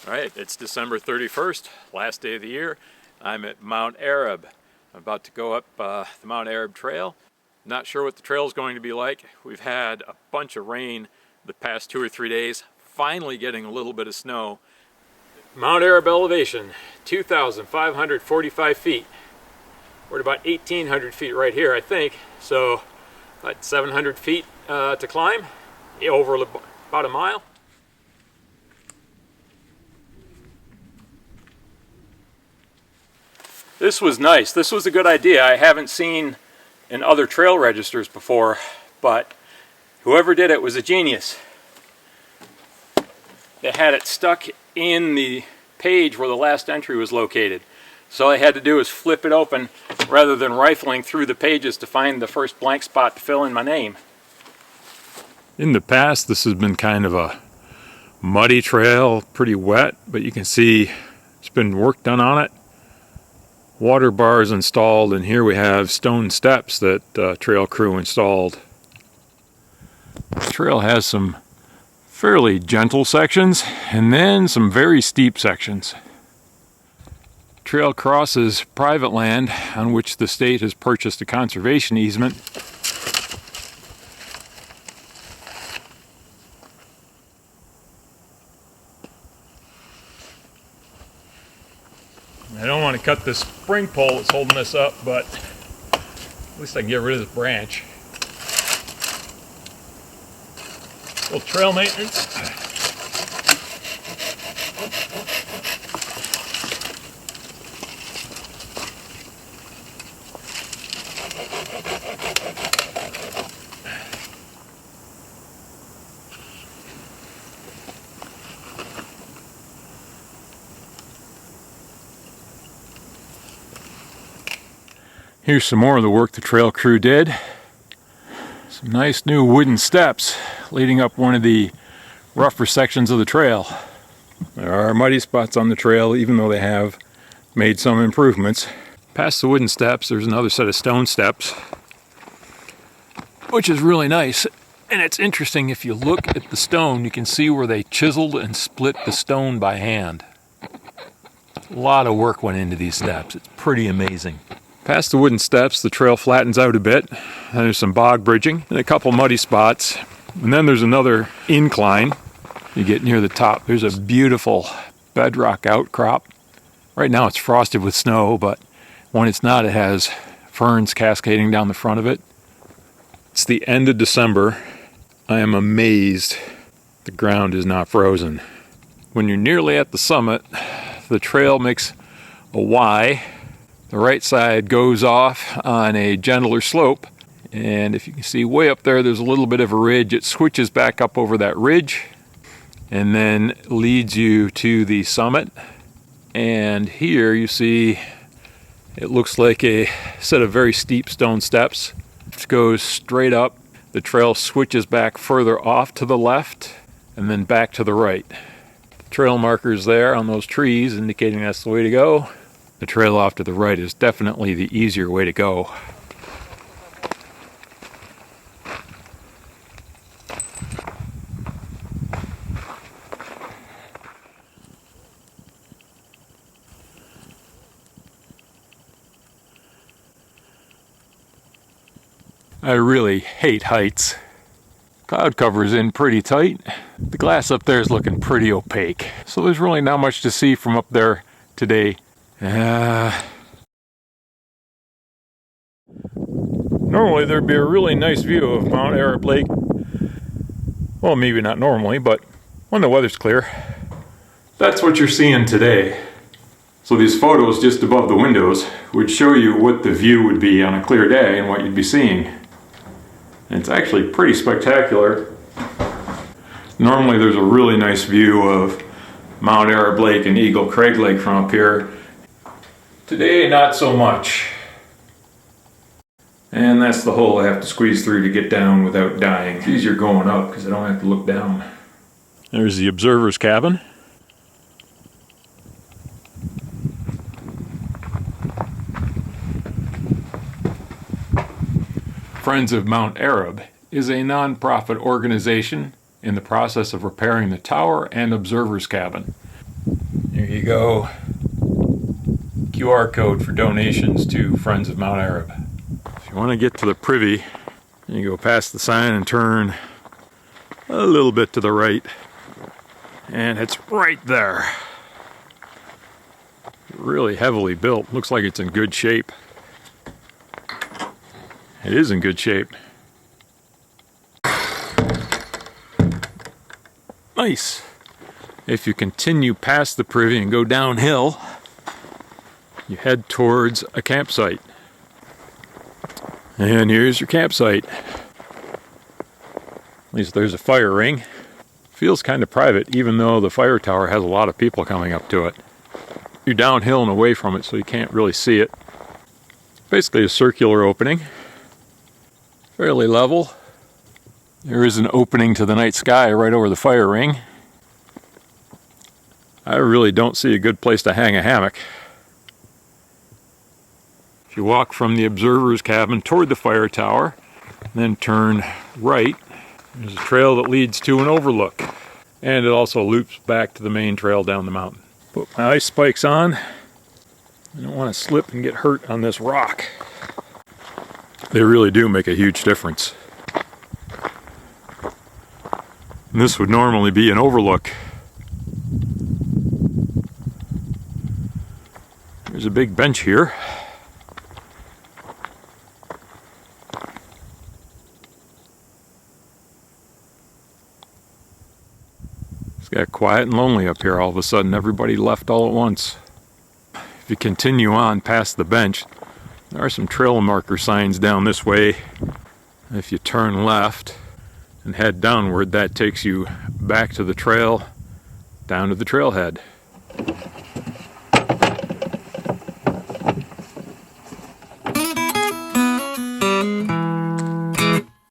All right, it's December 31st, last day of the year. I'm at Mount Arab. I'm about to go up the Mount Arab Trail. Not sure what the trail is going to be like. We've had a bunch of rain the past 2 or 3 days, finally getting a little bit of snow. Mount Arab elevation, 2,545 feet. We're at about 1,800 feet right here, I think. So about 700 feet to climb, over about a mile. This was nice. This was a good idea. I haven't seen in other trail registers before, but whoever did it was a genius. They had it stuck in the page where the last entry was located. So all I had to do was flip it open rather than rifling through the pages to find the first blank spot to fill in my name. In the past, this has been kind of a muddy trail, pretty wet, but you can see it's been work done on it. Water bars installed, and here we have stone steps that trail crew installed. The trail has some fairly gentle sections and then some very steep sections. Trail crosses private land on which the state has purchased a conservation easement. I don't want to cut this spring pole that's holding this up, but at least I can get rid of this branch. A little trail maintenance. Here's some more of the work the trail crew did. Some nice new wooden steps leading up one of the rougher sections of the trail. There are muddy spots on the trail, even though they have made some improvements. Past the wooden steps, there's another set of stone steps, which is really nice. And it's interesting, if you look at the stone, you can see where they chiseled and split the stone by hand. A lot of work went into these steps. It's pretty amazing. Past the wooden steps, the trail flattens out a bit. There's some bog bridging and a couple muddy spots. And then there's another incline. You get near the top, there's a beautiful bedrock outcrop. Right now it's frosted with snow, but when it's not, it has ferns cascading down the front of it. It's the end of December. I am amazed the ground is not frozen. When you're nearly at the summit, the trail makes a Y. The right side goes off on a gentler slope, and if you can see way up there, there's a little bit of a ridge. It switches back up over that ridge and then leads you to the summit. And here you see it looks like a set of very steep stone steps. It goes straight up. The trail switches back further off to the left and then back to the right. The trail markers there on those trees indicating that's the way to go. The trail off to the right is definitely the easier way to go. I really hate heights. Cloud cover is in pretty tight. The glass up there is looking pretty opaque. So there's really not much to see from up there today. Normally there'd be a really nice view of Mount Arab Lake. Well, maybe not normally, but when the weather's clear. That's what you're seeing today. So these photos just above the windows would show you what the view would be on a clear day and what you'd be seeing. And it's actually pretty spectacular. Normally there's a really nice view of Mount Arab Lake and Eagle Craig Lake from up here. Today, not so much. And that's the hole I have to squeeze through to get down without dying. It's easier going up because I don't have to look down. There's the observer's cabin. Friends of Mount Arab is a non-profit organization in the process of repairing the tower and observer's cabin. There you go. QR code for donations to Friends of Mount Arab. If you want to get to the privy, you go past the sign and turn a little bit to the right. And it's right there. Really heavily built. Looks like it's in good shape. It is in good shape. Nice. If you continue past the privy and go downhill, you head towards a campsite. And here's your campsite. At least there's a fire ring. Feels kind of private, even though the fire tower has a lot of people coming up to it. You're downhill and away from it, so you can't really see it. Basically a circular opening. Fairly level. There is an opening to the night sky right over the fire ring. I really don't see a good place to hang a hammock. If you walk from the observer's cabin toward the fire tower, then turn right, there's a trail that leads to an overlook. And it also loops back to the main trail down the mountain. Put my ice spikes on. I don't want to slip and get hurt on this rock. They really do make a huge difference. And this would normally be an overlook. There's a big bench here. It's got quiet and lonely up here all of a sudden. Everybody left all at once. If you continue on past the bench, there are some trail marker signs down this way. If you turn left and head downward, that takes you back to the trail, down to the trailhead.